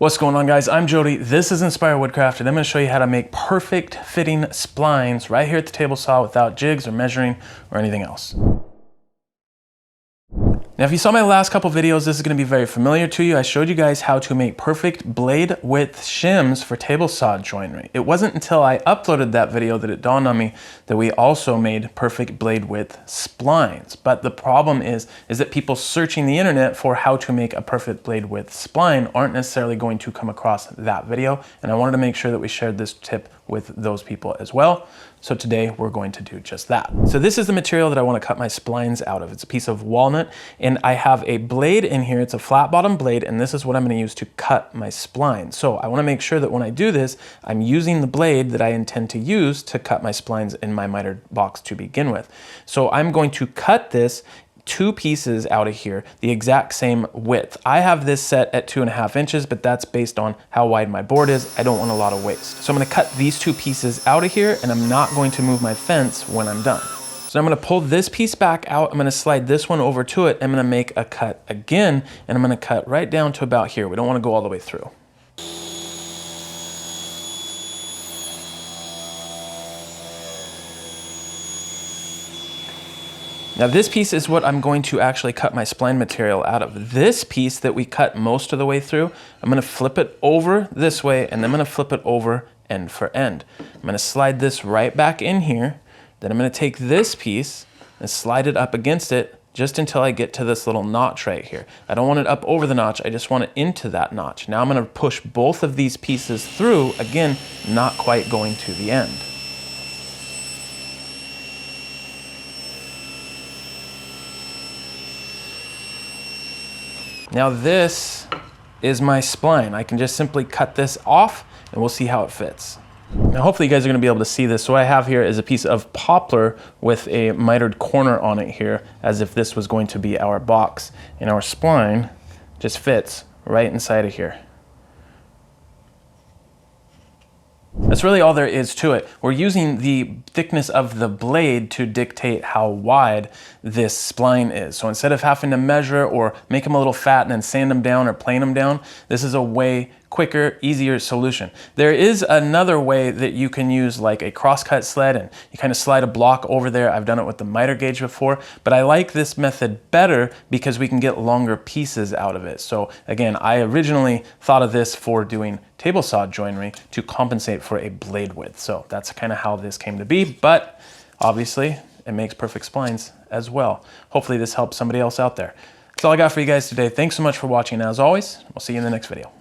What's going on, guys? I'm Jody. This is Inspire Woodcraft, and I'm going to show you how to make perfect fitting splines right here at the table saw without jigs or measuring or anything else. Now, if you saw my last couple videos, this is going to be very familiar to you. I showed you guys how to make perfect blade width shims for table saw joinery. It wasn't until I uploaded that video that it dawned on me that we also made perfect blade width splines. But the problem is that people searching the internet for how to make a perfect blade width spline aren't necessarily going to come across that video. And I wanted to make sure that we shared this tip with those people as well. So today we're going to do just that. So this is the material that I want to cut my splines out of. It's a piece of walnut, and I have a blade in here. It's a flat bottom blade, and this is what I'm going to use to cut my spline. So I want to make sure that when I do this, I'm using the blade that I intend to use to cut my splines in my mitered box to begin with. So I'm going to cut this two pieces out of here, the exact same width. I have this set at 2.5 inches, but that's based on how wide my board is. I don't want a lot of waste. So I'm gonna cut these two pieces out of here, and I'm not going to move my fence when I'm done. So I'm gonna pull this piece back out. I'm gonna slide this one over to it. I'm gonna make a cut again, and I'm gonna cut right down to about here. We don't wanna go all the way through. Now this piece is what I'm going to actually cut my spline material out of. This piece that we cut most of the way through, I'm gonna flip it over this way, and then I'm gonna flip it over end for end. I'm gonna slide this right back in here. Then I'm gonna take this piece and slide it up against it just until I get to this little notch right here. I don't want it up over the notch, I just want it into that notch. Now I'm gonna push both of these pieces through, again, not quite going to the end. Now this is my spline. I can just simply cut this off and we'll see how it fits. Now hopefully you guys are gonna be able to see this. So what I have here is a piece of poplar with a mitered corner on it here, as if this was going to be our box. And our spline just fits right inside of here. That's really all there is to it. We're using the thickness of the blade to dictate how wide this spline is. So instead of having to measure or make them a little fat and then sand them down or plane them down, this is a way quicker, easier solution. There is another way that you can use, like a crosscut sled, and you kind of slide a block over there. I've done it with the miter gauge before, but I like this method better because we can get longer pieces out of it. So again, I originally thought of this for doing table saw joinery to compensate for a blade width. So that's kind of how this came to be, but obviously it makes perfect splines as well. Hopefully this helps somebody else out there. That's all I got for you guys today. Thanks so much for watching. As always, we'll see you in the next video.